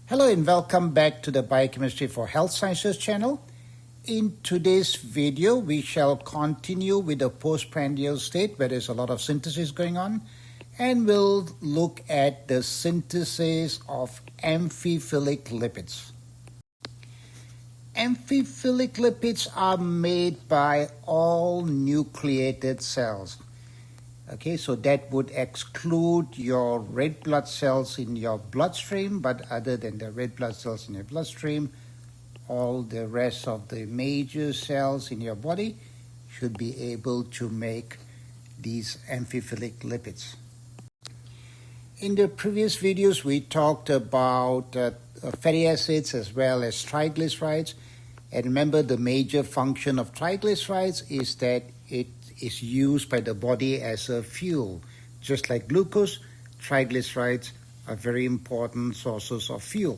Hello and welcome back to the Biochemistry for Health Sciences channel. In today's video, we shall continue with the postprandial state where there's a lot of synthesis going on, and we'll look at the synthesis of amphiphilic lipids. Amphiphilic lipids are made by all nucleated cells. Okay, so that would exclude your red blood cells in your bloodstream, but other than the red blood cells in your bloodstream, all the rest of the major cells in your body should be able to make these amphiphilic lipids. In the previous videos, we talked about fatty acids as well as triglycerides. And remember, the major function of triglycerides is that it is used by the body as a fuel. Just like glucose, triglycerides are very important sources of fuel.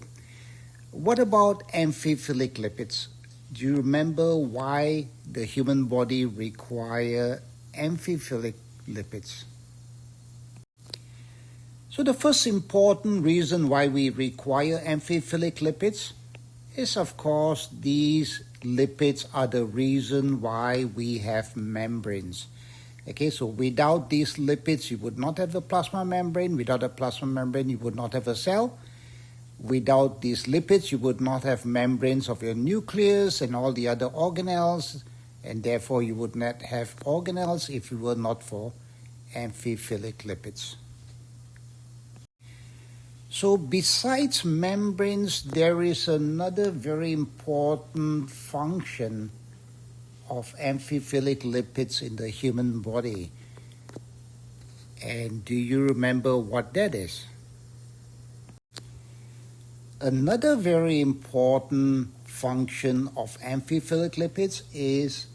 What about amphiphilic lipids? Do you remember why the human body requires amphiphilic lipids? So the first important reason why we require amphiphilic lipids is, of course, these lipids are the reason why we have membranes. Okay, so without these lipids, you would not have a plasma membrane. Without a plasma membrane, you would not have a cell. Without these lipids, you would not have membranes of your nucleus and all the other organelles, and therefore you would not have organelles if it were not for amphiphilic lipids. So besides membranes, there is another very important function of amphiphilic lipids in the human body. And do you remember what that is? Another very important function of amphiphilic lipids is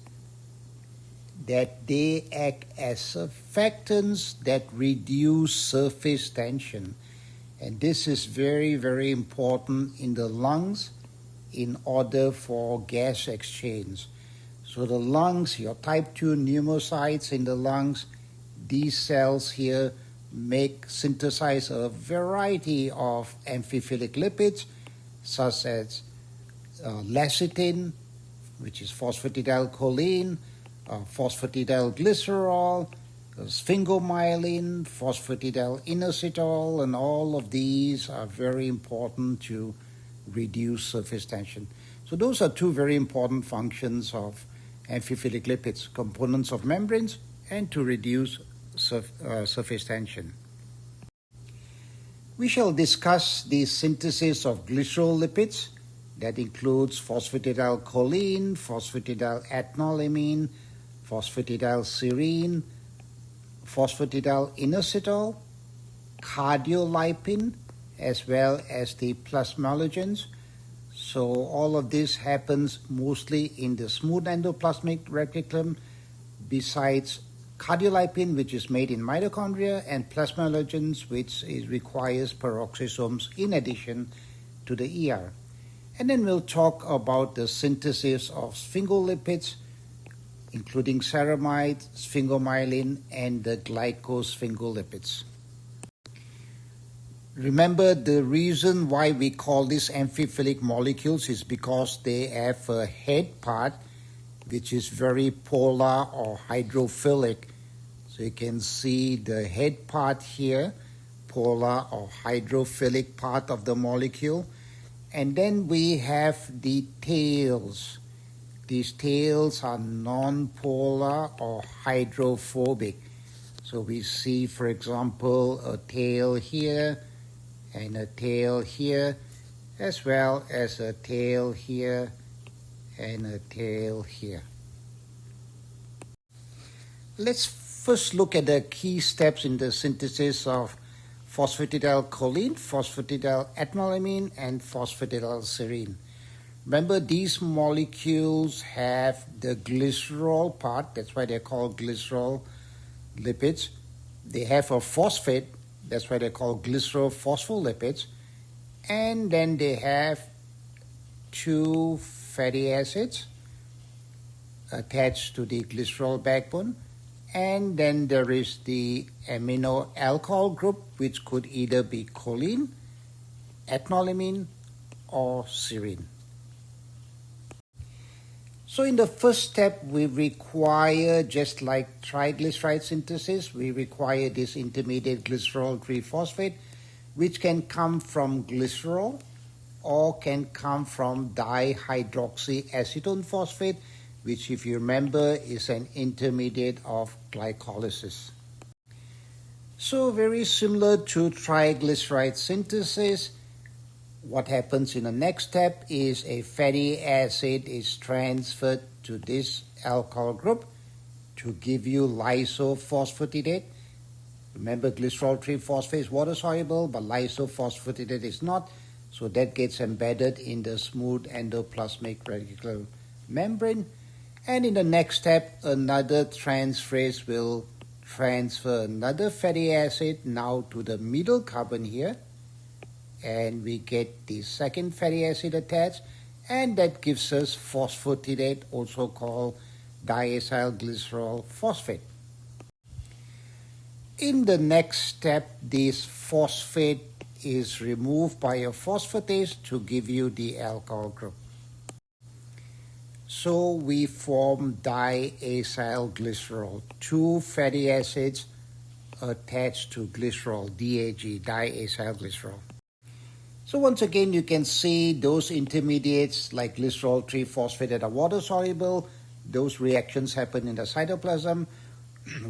that they act as surfactants that reduce surface tension. And this is very, very important in the lungs in order for gas exchange. So the lungs, your type 2 pneumocytes in the lungs, these cells here synthesize a variety of amphiphilic lipids such as lecithin, which is phosphatidylcholine, phosphatidylglycerol, sphingomyelin, phosphatidylinositol, and all of these are very important to reduce surface tension. So those are two very important functions of amphiphilic lipids, components of membranes and to reduce surface tension. We shall discuss the synthesis of glycerolipiods. That includes phosphatidylcholine, phosphatidylethanolamine, phosphatidylserine, phosphatidylinositol, cardiolipin, as well as the plasmalogens. So all of this happens mostly in the smooth endoplasmic reticulum, besides cardiolipin, which is made in mitochondria, and plasmalogens, which requires peroxisomes in addition to the ER. And then we'll talk about the synthesis of sphingolipids, including ceramide, sphingomyelin, and the glycosphingolipids. Remember, the reason why we call these amphiphilic molecules is because they have a head part which is very polar or hydrophilic. So you can see the head part here, polar or hydrophilic part of the molecule. And then we have the tails. These tails are non-polar or hydrophobic. So we see, for example, a tail here and a tail here, as well as a tail here and a tail here. Let's first look at the key steps in the synthesis of phosphatidylcholine, phosphatidylethanolamine, and phosphatidylserine. Remember, these molecules have the glycerol part, that's why they're called glycerolipids. They have a phosphate, that's why they're called glycerophospholipids. And then they have two fatty acids attached to the glycerol backbone. And then there is the amino alcohol group, which could either be choline, ethanolamine, or serine. So in the first step, we require, just like triglyceride synthesis, we require this intermediate glycerol 3-phosphate, which can come from glycerol or can come from dihydroxyacetone phosphate, which, if you remember, is an intermediate of glycolysis. So very similar to triglyceride synthesis, what happens in the next step is a fatty acid is transferred to this alcohol group to give you lysophosphatidate. Remember, glycerol 3-phosphate is water soluble, but lysophosphatidate is not, so that gets embedded in the smooth endoplasmic reticulum membrane. And in the next step, another transferase will transfer another fatty acid now to the middle carbon here, and we get the second fatty acid attached, and that gives us phosphatidate, also called diacylglycerol phosphate. In the next step, this phosphate is removed by a phosphatase to give you the alcohol group. So we form diacylglycerol, two fatty acids attached to glycerol, DAG, diacylglycerol. So once again, you can see those intermediates like glycerol 3-phosphate that are water soluble, those reactions happen in the cytoplasm,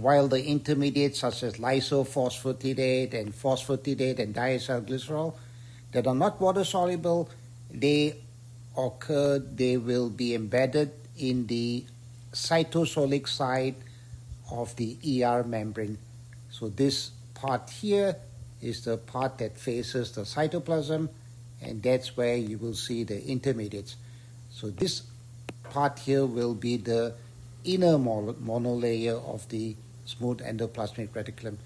while the intermediates such as lysophosphatidate and phosphatidate and diacylglycerol that are not water soluble, they will be embedded in the cytosolic side of the ER membrane. So this part here is the part that faces the cytoplasm, and that's where you will see the intermediates. So this part here will be the inner monolayer of the smooth endoplasmic reticulum.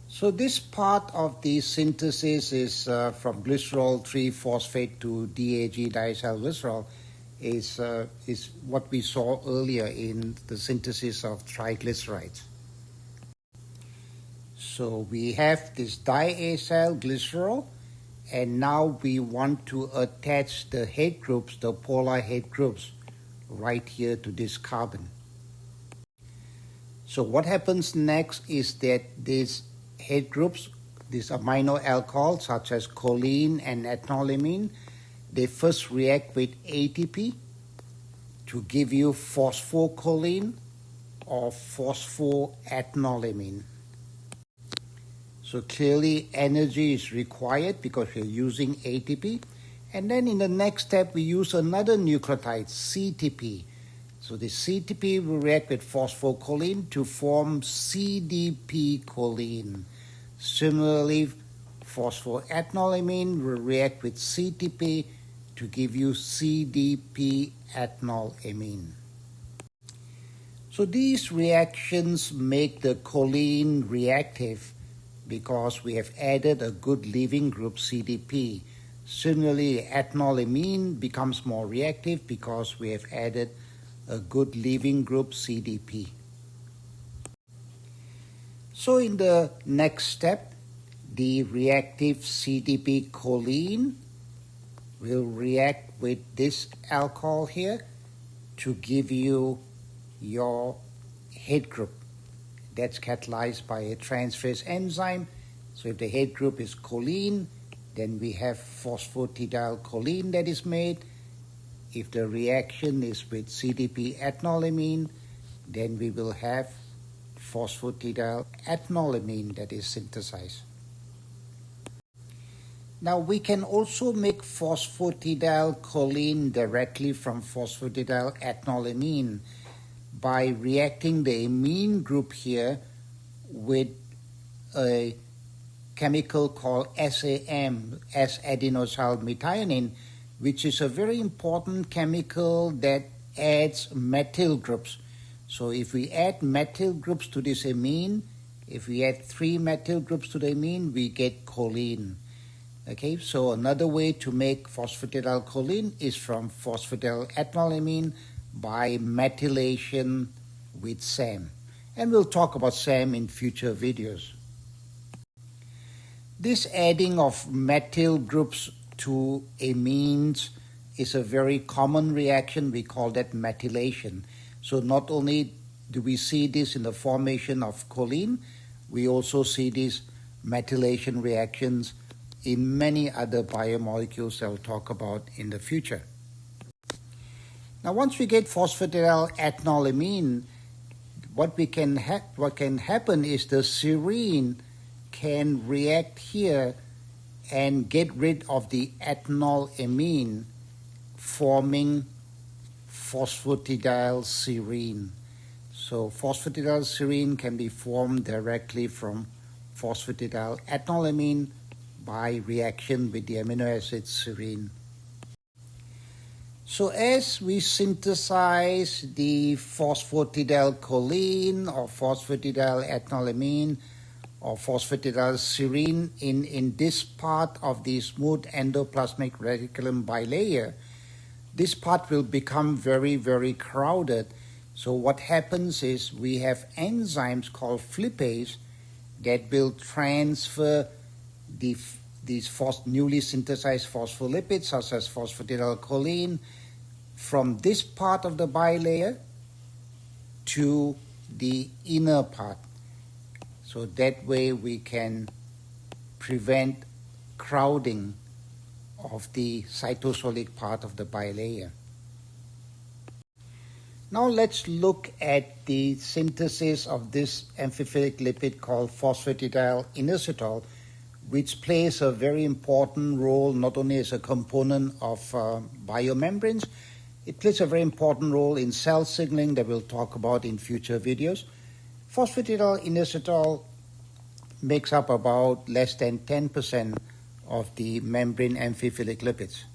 So this part of the synthesis is from glycerol 3-phosphate to DAG, diacylglycerol, is what we saw earlier in the synthesis of triglycerides. So we have this diacylglycerol, and now we want to attach the head groups, the polar head groups, right here to this carbon. So what happens next is that these head groups, these amino alcohols such as choline and ethanolamine, they first react with ATP to give you phosphocholine or phosphatidylethanolamine. So clearly energy is required because we're using ATP. And then in the next step, we use another nucleotide, CTP. So the CTP will react with phosphocholine to form CDP choline. Similarly, phosphatidylethanolamine will react with CTP to give you CDP ethanolamine. So these reactions make the choline reactive because we have added a good leaving group, CDP. Similarly, ethanolamine becomes more reactive because we have added a good leaving group, CDP. So in the next step, the reactive CDP choline will react with this alcohol here to give you your head group. That's catalyzed by a transferase enzyme. So if the head group is choline, then we have phosphatidylcholine that is made. If the reaction is with CDP ethanolamine, then we will have phosphatidylethanolamine that is synthesized. Now we can also make phosphatidylcholine directly from phosphatidylethanolamine by reacting the amine group here with a chemical called SAM, S-adenosyl methionine, which is a very important chemical that adds methyl groups. So if we add methyl groups to this amine, if we add 3 methyl groups to the amine, we get choline. Okay, so another way to make phosphatidylcholine is from phosphatidylethanolamine by methylation with SAM. And we'll talk about SAM in future videos. This adding of methyl groups to amines is a very common reaction. We call that methylation. So not only do we see this in the formation of choline, we also see these methylation reactions in many other biomolecules I'll talk about in the future. Now, once we get phosphatidylethanolamine, what can happen is the serine can react here and get rid of the ethanolamine, forming phosphatidylserine. So phosphatidylserine can be formed directly from phosphatidylethanolamine by reaction with the amino acid serine. So as we synthesize the phosphatidylcholine or phosphatidylethanolamine or phosphatidylserine in this part of the smooth endoplasmic reticulum bilayer, this part will become very, very crowded. So what happens is we have enzymes called flippase that will transfer these newly synthesized phospholipids such as phosphatidylcholine from this part of the bilayer to the inner part. So that way we can prevent crowding of the cytosolic part of the bilayer. Now let's look at the synthesis of this amphiphilic lipid called phosphatidylinositol, which plays a very important role not only as a component of biomembranes, it plays a very important role in cell signaling that we'll talk about in future videos. Phosphatidylinositol makes up about less than 10% of the membrane amphiphilic lipids.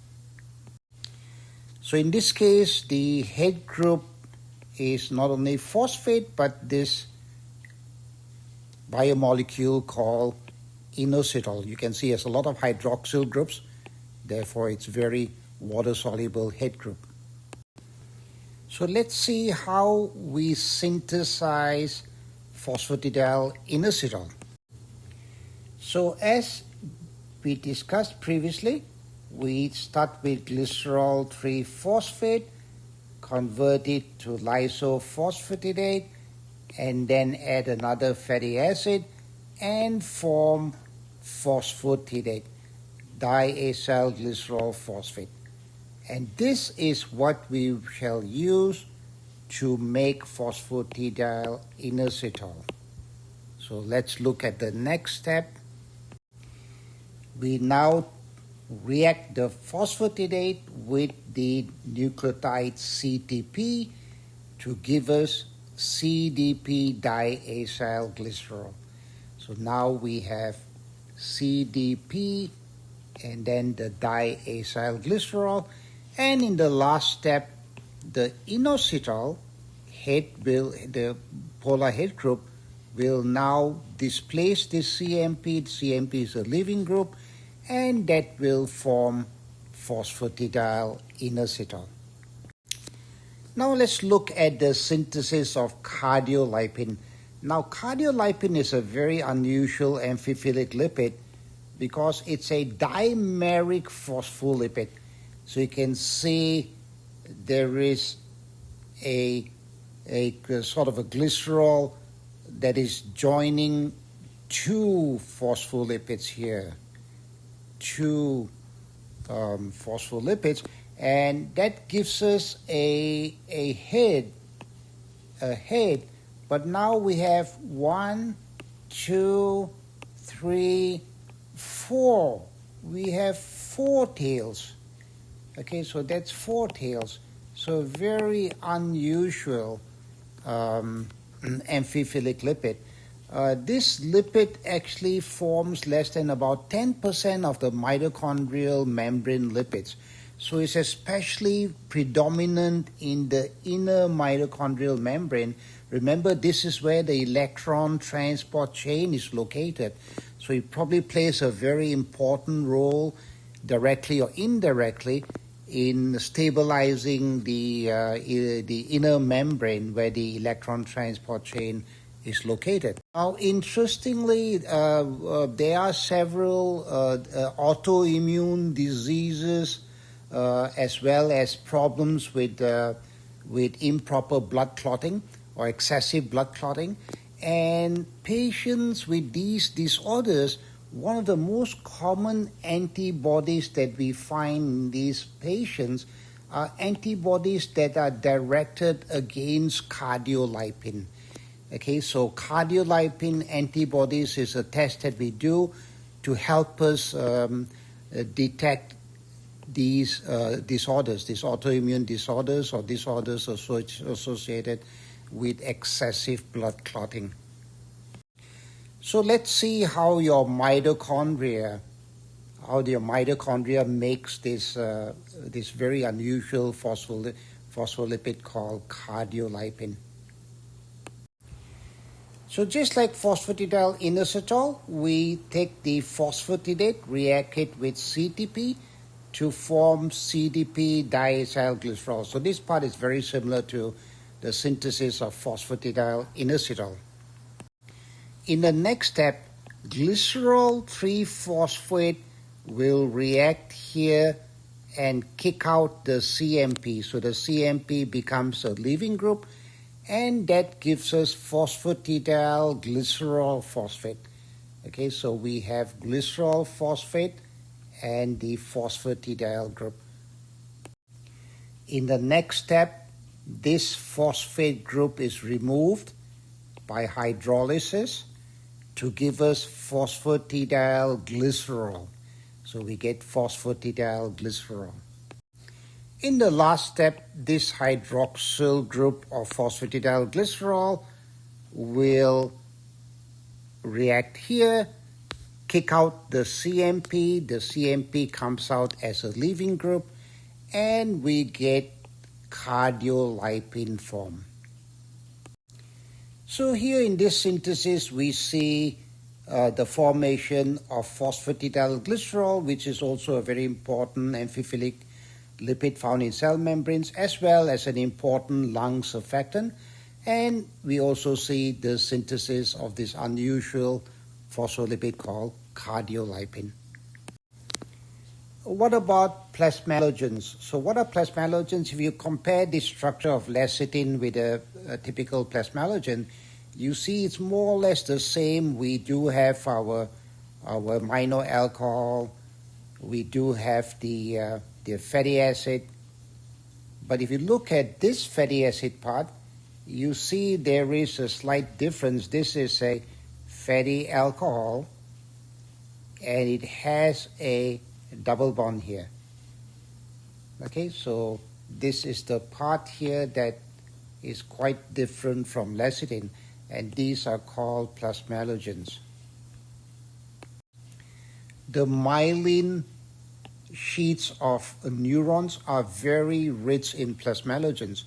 So in this case, the head group is not only phosphate, but this biomolecule called inositol. You can see there's a lot of hydroxyl groups, therefore it's very water-soluble head group. So let's see how we synthesize phosphatidylinositol. So as we discussed previously, we start with glycerol 3-phosphate, convert it to lysophosphatidate, and then add another fatty acid and form phosphatidate, diacyl glycerol phosphate. And this is what we shall use to make phosphatidylinositol. So let's look at the next step. We now react the phosphatidate with the nucleotide CTP to give us CDP diacyl glycerol. So now we have CDP and then the diacyl glycerol, and in the last step the inositol the polar head group will now displace this CMP. CMP is a leaving group, and that will form phosphatidylinositol. Now let's look at the synthesis of cardiolipin. Now cardiolipin is a very unusual amphiphilic lipid because it's a dimeric phospholipid. So you can see there is a sort of a glycerol that is joining two phospholipids here, two phospholipids, and that gives us a head. But now we have 1, 2, 3, 4. We have 4 tails. Okay, so that's 4 tails. So very unusual amphiphilic lipid. This lipid actually forms less than about 10% of the mitochondrial membrane lipids. So it's especially predominant in the inner mitochondrial membrane. Remember, this is where the electron transport chain is located. So it probably plays a very important role, directly or indirectly, in stabilizing the inner membrane where the electron transport chain is located. Now, interestingly, there are several autoimmune diseases as well as problems with improper blood clotting or excessive blood clotting. And patients with these disorders, one of the most common antibodies that we find in these patients are antibodies that are directed against cardiolipin. Okay, so cardiolipin antibodies is a test that we do to help us detect these disorders, these autoimmune disorders or disorders associated with excessive blood clotting. So let's see how your mitochondria makes this very unusual phospholipid called cardiolipin. So just like phosphatidylinositol, we take the phosphatidate, react it with CTP to form CDP diacylglycerol. So this part is very similar to the synthesis of phosphatidylinositol. In the next step, glycerol 3-phosphate will react here and kick out the CMP. So the CMP becomes a leaving group, and that gives us phosphatidylglycerol phosphate. Okay, so we have glycerol phosphate and the phosphatidyl group. In the next step, this phosphate group is removed by hydrolysis to give us phosphatidylglycerol. So we get phosphatidylglycerol. In the last step, this hydroxyl group of phosphatidylglycerol will react here, kick out the CMP. The CMP comes out as a leaving group, and we get cardiolipin form. So here in this synthesis, we see the formation of phosphatidylglycerol, which is also a very important amphiphilic lipid found in cell membranes, as well as an important lung surfactant. And we also see the synthesis of this unusual phospholipid called cardiolipin. What about plasmalogens? So what are plasmalogens? If you compare the structure of lecithin with a typical plasmalogen, you see it's more or less the same. We do have our amino alcohol, we do have the fatty acid, but if you look at this fatty acid part, you see there is a slight difference. This is a fatty alcohol, and it has a double bond here. Okay, so this is the part here that is quite different from lecithin, and these are called plasmalogens. The myelin sheets of neurons are very rich in plasmalogens.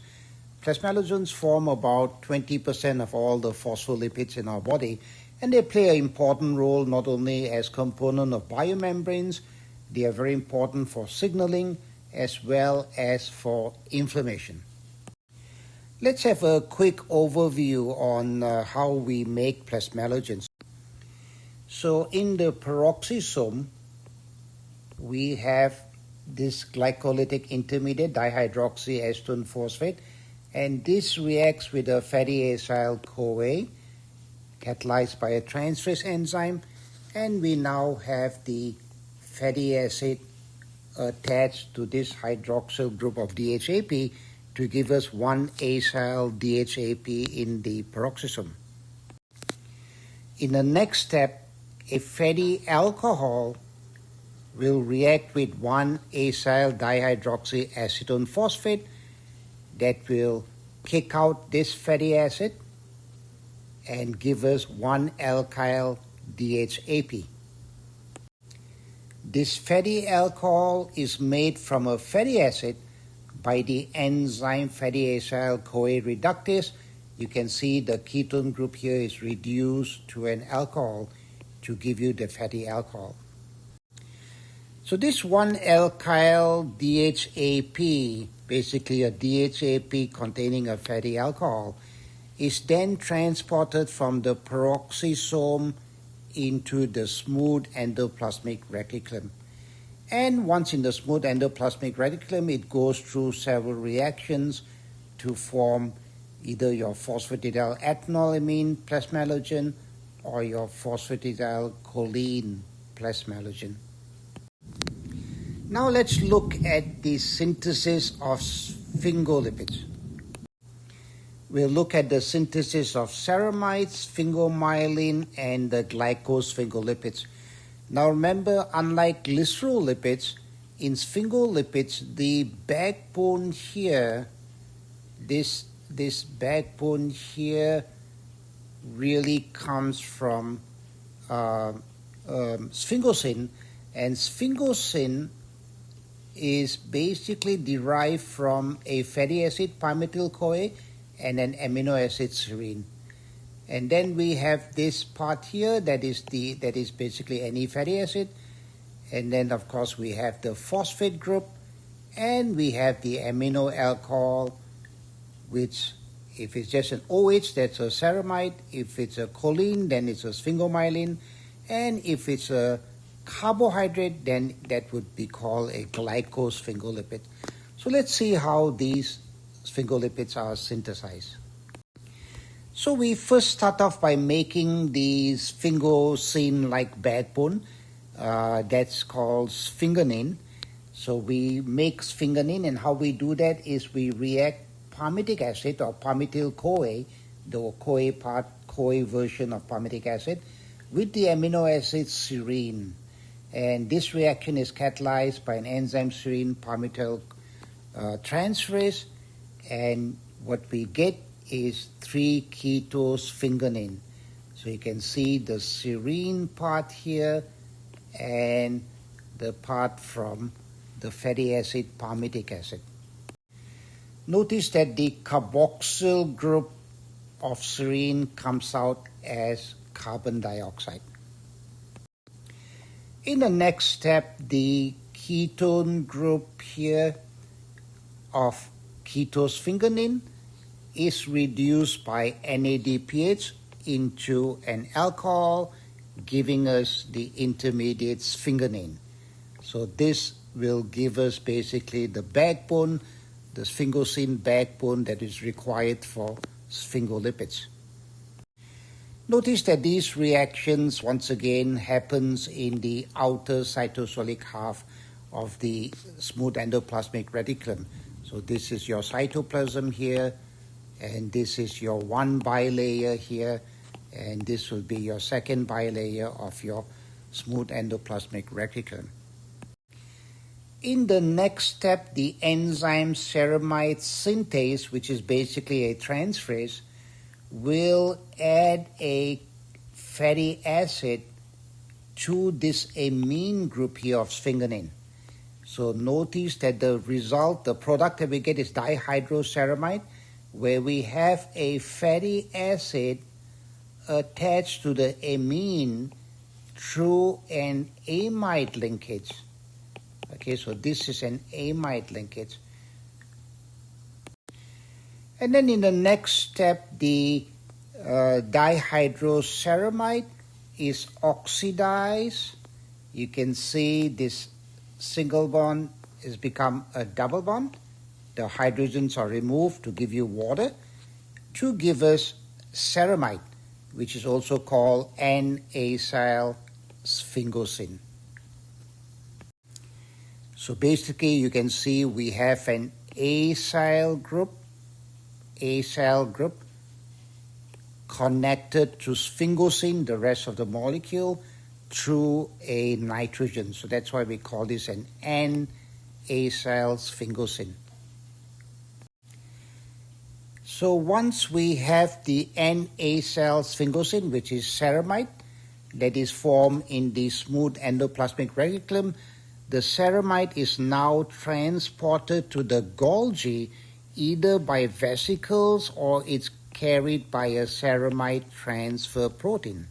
Plasmalogens form about 20% of all the phospholipids in our body, and they play an important role not only as component of biomembranes, they are very important for signaling as well as for inflammation. Let's have a quick overview on how we make plasmalogens. So in the peroxisome, we have this glycolytic intermediate, dihydroxyacetone phosphate, and this reacts with a fatty acyl-CoA, catalyzed by a transferase enzyme, and we now have the fatty acid attached to this hydroxyl group of DHAP to give us 1-acyl DHAP in the peroxisome. In the next step, a fatty alcohol will react with 1-acyl dihydroxyacetone phosphate that will kick out this fatty acid and give us 1-alkyl DHAP. This fatty alcohol is made from a fatty acid by the enzyme fatty acyl-CoA reductase. You can see the ketone group here is reduced to an alcohol to give you the fatty alcohol. So this 1-alkyl DHAP, basically a DHAP containing a fatty alcohol, is then transported from the peroxisome into the smooth endoplasmic reticulum. And once in the smooth endoplasmic reticulum, it goes through several reactions to form either your phosphatidylethanolamine plasmalogen or your phosphatidylcholine plasmalogen. Now let's look at the synthesis of sphingolipids. We'll look at the synthesis of ceramide, sphingomyelin, and the glycosphingolipids. Now remember, unlike glycerolipids, in sphingolipids, the backbone here, this backbone here really comes from sphingosine, and sphingosine is basically derived from a fatty acid, palmitoyl-CoA, and an amino acid serine. And then we have this part here that is basically any fatty acid, and then of course we have the phosphate group, and we have the amino alcohol, which if it's just an OH, that's a ceramide. If it's a choline, then it's a sphingomyelin, and if it's a carbohydrate, then that would be called a glycosphingolipid. So let's see how these sphingolipids are synthesized. So we first start off by making the sphingosine-like backbone. That's called sphingonine. So we make sphingonine, and how we do that is we react palmitic acid or palmitoyl-CoA, the CoA version of palmitic acid, with the amino acid serine. And this reaction is catalyzed by an enzyme serine palmitoyl transferase, and what we get is 3-ketosphingolipid. So you can see the serine part here and the part from the fatty acid palmitic acid. Notice that the carboxyl group of serine comes out as carbon dioxide. In the next step, the ketone group here of ketosphingolipid is reduced by NADPH into an alcohol, giving us the intermediate sphingonine. So this will give us basically the backbone, the sphingosine backbone that is required for sphingolipids. Notice that these reactions once again happens in the outer cytosolic half of the smooth endoplasmic reticulum. So this is your cytoplasm here, and this is your one bilayer here, and this will be your second bilayer of your smooth endoplasmic reticulum. In the next step, the enzyme ceramide synthase, which is basically a transferase, will add a fatty acid to this amine group here of sphingonine. So notice that the result, the product that we get is dihydroceramide, where we have a fatty acid attached to the amine through an amide linkage. Okay, so this is an amide linkage. And then in the next step, the dihydroceramide is oxidized. You can see this single bond has become a double bond. The hydrogens are removed to give you water, to give us ceramide, which is also called N-acyl sphingosine. So basically you can see we have an acyl group connected to sphingosine, the rest of the molecule, through a nitrogen. So that's why we call this an N-acyl sphingosine. So once we have the N-acyl sphingosine, which is ceramide, that is formed in the smooth endoplasmic reticulum, the ceramide is now transported to the Golgi either by vesicles or it's carried by a ceramide transfer protein.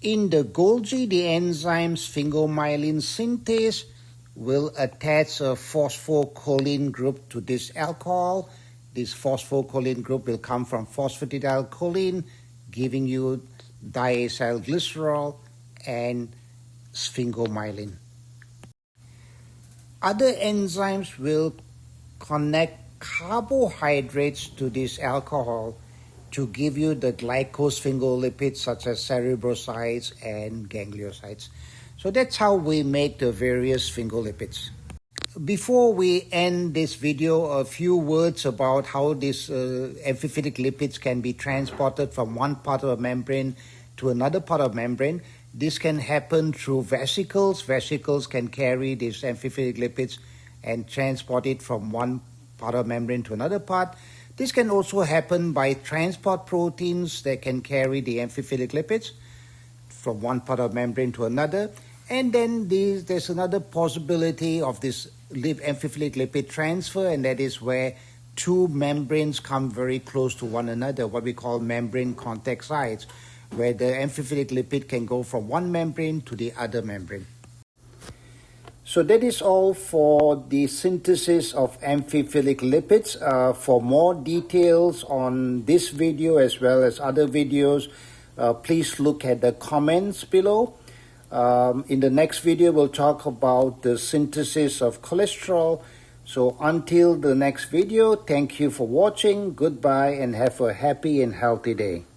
In the Golgi, the enzyme sphingomyelin synthase will attach a phosphocholine group to this alcohol, This phosphocholine group will come from phosphatidylcholine, giving you diacylglycerol and sphingomyelin. Other enzymes will connect carbohydrates to this alcohol to give you the glycosphingolipids such as cerebrosides and gangliosides. So that's how we make the various sphingolipids. Before we end this video, a few words about how these amphiphilic lipids can be transported from one part of a membrane to another part of a membrane. This can happen through vesicles. Vesicles can carry these amphiphilic lipids and transport it from one part of a membrane to another part. This can also happen by transport proteins that can carry the amphiphilic lipids from one part of a membrane to another. And then there's another possibility of this amphiphilic lipid transfer, and that is where two membranes come very close to one another, what we call membrane contact sites, where the amphiphilic lipid can go from one membrane to the other membrane. So that is all for the synthesis of amphiphilic lipids. For more details on this video as well as other videos, please look at the comments below. In the next video, we'll talk about the synthesis of cholesterol. So until the next video, thank you for watching. Goodbye and have a happy and healthy day.